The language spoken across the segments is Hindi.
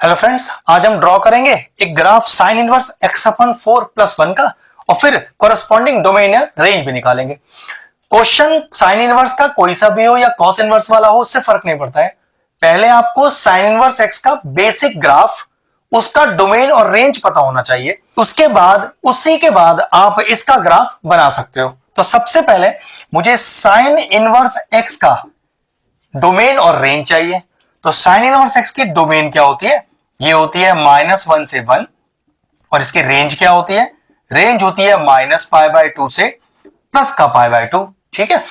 हेलो फ्रेंड्स, आज हम ड्रॉ करेंगे एक ग्राफ साइन इनवर्स x अपन 4+1 का और फिर कोरस्पॉन्डिंग डोमेन या रेंज भी निकालेंगे। क्वेश्चन साइन इनवर्स का कोई सा भी हो या कॉस इनवर्स वाला हो, उससे फर्क नहीं पड़ता है। पहले आपको साइन इनवर्स x का बेसिक ग्राफ, उसका डोमेन और रेंज पता होना चाहिए। उसी के बाद आप इसका ग्राफ बना सकते हो। तो सबसे पहले मुझे साइन इनवर्स x का डोमेन और रेंज चाहिए। तो साइन इनवर्स x की डोमेन क्या होती है? ये होती है -1 से 1। और इसकी रेंज क्या होती है? रेंज होती है -π/2 से प्लस का π/2। ठीक है।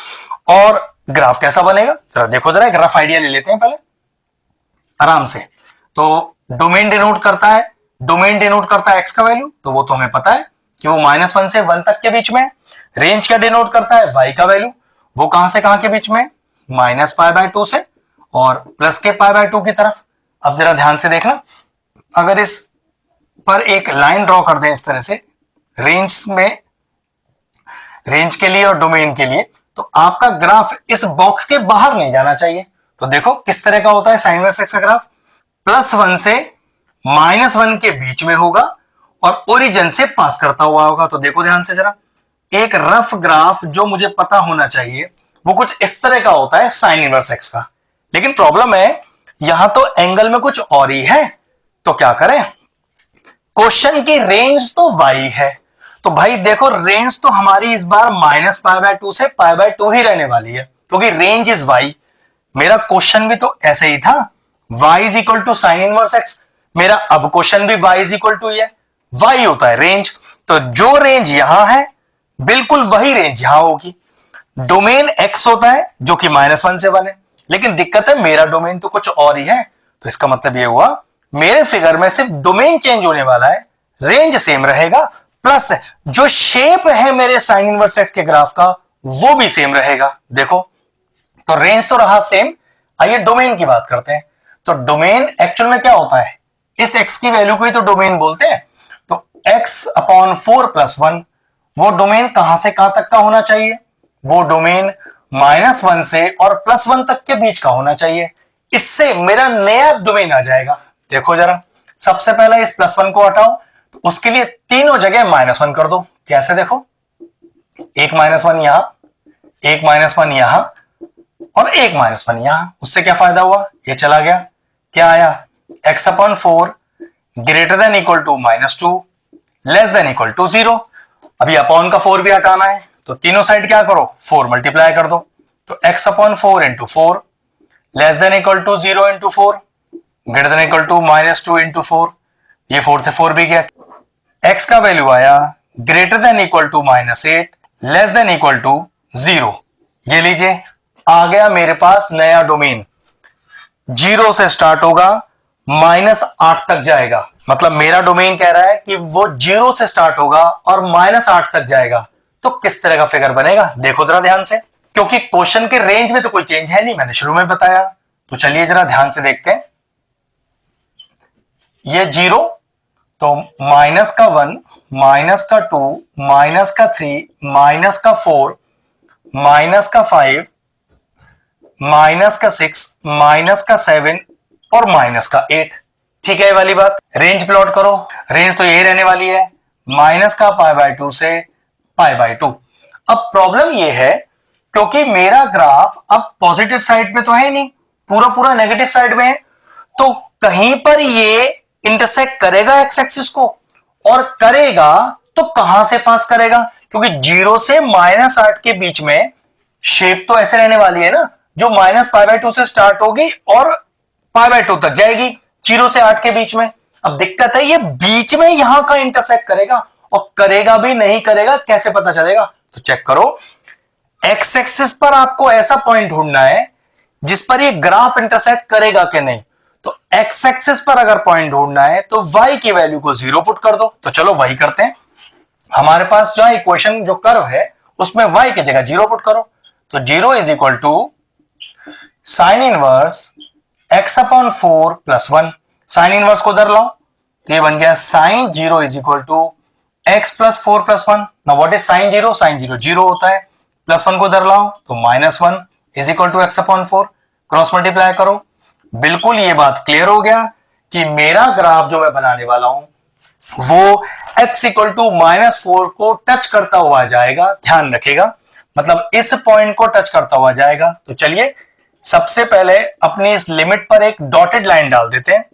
और ग्राफ कैसा बनेगा जरा देखो, जरा ग्राफ आइडिया ले लेते हैं पहले आराम से। तो डोमेन डिनोट करता है x का वैल्यू, तो वो तो हमें पता है कि वो -1 से 1 तक के बीच में है। रेंज क्या डिनोट करता है? y का वैल्यू, वो कहां से कहां के बीच में? -π/2 से और प्लस के π/2 की तरफ। अब जरा ध्यान से देखना, अगर इस पर एक लाइन ड्रॉ कर दें इस तरह से रेंज के लिए और डोमेन के लिए, तो आपका ग्राफ इस बॉक्स के बाहर नहीं जाना चाहिए। तो देखो किस तरह का होता है साइन इनवर्स x का ग्राफ। +1 से -1 के बीच में होगा और ओरिजिन से पास करता हुआ होगा। तो देखो ध्यान से जरा, एक रफ ग्राफ जो मुझे पता होना चाहिए वो कुछ इस तरह का होता है साइन इनवर्स x का। लेकिन प्रॉब्लम है यहां तो एंगल में कुछ और ही है, तो क्या करें? क्वेश्चन की रेंज तो y है, तो भाई देखो रेंज तो हमारी इस बार -π/2 से π/2 ही रहने वाली है, क्योंकि रेंज इज y। मेरा क्वेश्चन भी तो ऐसे ही था, y is equal to sine inverse x। मेरा अब क्वेश्चन भी y इज इक्वल टू ही है, y होता है रेंज। तो जो रेंज यहां है बिल्कुल वही रेंज यहां होगी। डोमेन x होता है जो कि -1 से 1 है, लेकिन दिक्कत है मेरा डोमेन तो कुछ और ही है। तो इसका मतलब ये हुआ मेरे फिगर में सिर्फ डोमेन चेंज होने वाला है, रेंज सेम रहेगा, प्लस जो शेप है मेरे साइन इनवर्स x के ग्राफ का वो भी सेम रहेगा। देखो तो रेंज तो रहा सेम। आइए डोमेन की बात करते हैं। तो डोमेन एक्चुअल में क्या होता है? इस x की वैल्यू को ही तो डोमेन बोलते हैं। तो x/4+1 वो डोमेन कहां से कहां तक का होना चाहिए? वो डोमेन -1 से और +1 तक के बीच का होना चाहिए। इससे मेरा नया डोमेन आ जाएगा। देखो जरा, सबसे पहले इस +1 को हटाओ, तो उसके लिए तीनों जगह -1 कर दो। कैसे? देखो, एक -1 यहां, एक -1 यहां और एक -1 यहां। उससे क्या फायदा हुआ? ये चला गया। क्या आया? x/4 greater than equal to -2 less than equal to 0। अभी अपॉन का 4 भी हटाना है, तो तीनों साइड क्या करो? 4 मल्टीप्लाई कर दो। तो x/4 into 4 less than equal to 0 into 4 greater than equal to -2 into 4। ये 4 से 4 भी गया। x का वैल्यू आया greater than equal to -8 less than equal to 0। ये लीजिए, आ गया मेरे पास नया डोमेन। 0 से स्टार्ट होगा, -8 तक जाएगा। मतलब मेरा डोमेन कह रहा है कि वो 0 से स्टार्ट होगा और -8 तक जाएगा। तो किस तरह का फिगर बनेगा देखो जरा ध्यान से, क्योंकि क्वेश्चन के रेंज में तो कोई चेंज है नहीं, मैंने शुरू में बताया। तो चलिए जरा ध्यान से देखते हैं। ये 0, तो -1 -2 -3 -4 -5 -6 और -8। ठीक है, ये वाली बात। रेंज प्लॉट करो, रेंज तो यही रहने वाली है, -π/2 से π/2। अब प्रॉब्लम ये है, क्योंकि मेरा ग्राफ अब पॉजिटिव साइड पे तो है नहीं, पूरा पूरा नेगेटिव साइड में है, तो कहीं पर ये इंटरसेक्ट करेगा एक्स एक्सिस को, और करेगा तो कहां से पास करेगा? क्योंकि 0 से -8 के बीच में शेप तो ऐसे रहने वाली है ना, जो -π/2 से स्टार्ट होगी और π/2 तक जाएगी, 0 से 8 के बीच में। अब दिक्कत है ये बीच में यहां का इंटरसेक्ट करेगा, और करेगा भी नहीं करेगा कैसे पता चलेगा? तो चेक करो, एक्स एक्सिस पर आपको ऐसा पॉइंट ढूंढना है जिस पर ये ग्राफ इंटरसेक्ट करेगा कि नहीं। तो एक्स एक्सिस पर अगर पॉइंट ढूंढना है तो y की वैल्यू को 0 पुट कर दो। तो चलो वही करते हैं। हमारे पास जो इक्वेशन जो कर्व है उसमें y की जगह 0 पुट करो। तो 0 is equal to sine inverse x/4+1। Sine inverse को उधर लाओ, तो ये बन गया sine 0 is equal to x+4+1। Now what is sine 0? Sine 0 0 होता है। +1 को उधर लाओ, तो -1 is equal to x/4। Cross multiply करो, बिल्कुल ये बात क्लियर हो गया कि मेरा ग्राफ जो मैं बनाने वाला हूं वो x इक्वल टू -4 को टच करता हुआ जाएगा। ध्यान रखिएगा, मतलब इस पॉइंट को टच करता हुआ जाएगा। तो चलिए सबसे पहले अपनी इस लिमिट पर एक डॉटेड लाइन डाल देते हैं,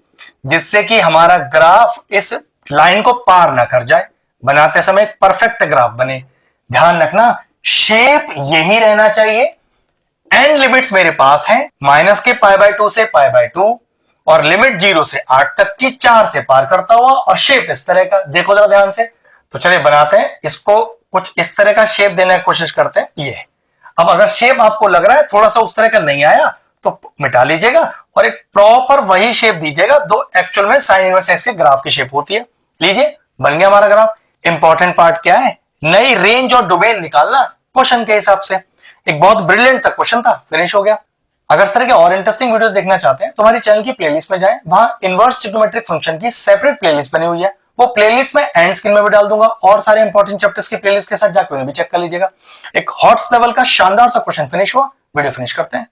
जिससे कि हमारा ग्राफ इस लाइन को पार ना कर जाए, बनाते समय एक परफेक्ट ग्राफ बने। ध्यान रखना, शेप यही रहना चाहिए। एंड लिमिट्स मेरे पास हैं माइनस के π/2 से π/2 और लिमिट 0 से 8 तक की 4 से पार करता हुआ, और शेप इस तरह का। देखो जरा ध्यान से, तो चलिए बनाते हैं इसको, कुछ इस तरह का शेप देने की कोशिश करते हैं। ये अब अगर शेप आपको लग रहा है थोड़ा सा उस तरह का नहीं आया तो मिटा लीजिएगा और एक प्रॉपर वही शेप दीजिएगा दो एक्चुअल में साइन इनवर्स एक्स के ग्राफ की शेप होती है। लीजिए बन गया हमारा ग्राफ। इंपॉर्टेंट पार्ट क्या है, नई रेंज और डोमेन निकालना क्वेश्चन के हिसाब से। एक बहुत ब्रिलियंट सा क्वेश्चन था, फिनिश हो गया। अगर इस तरह के और इंटरेस्टिंग वीडियोस देखना चाहते हैं तो हमारी चैनल की प्लेलिस्ट में जाएं, वहां इनवर्स ट्रिग्नोमेट्रिक फंक्शन की सेपरेट प्लेलिस्ट बनी हुई है। वो प्लेलिस्ट में एंड स्क्रीन में भी डाल दूंगा और सारे इंपॉर्टेंट चैप्टर्स की प्लेलिस्ट के साथ जाकर उन्हें भी चेक कर लीजिएगा। एक हॉट्स लेवल का शानदार सा क्वेश्चन फिनिश हुआ, वीडियो फिनिश करते हैं।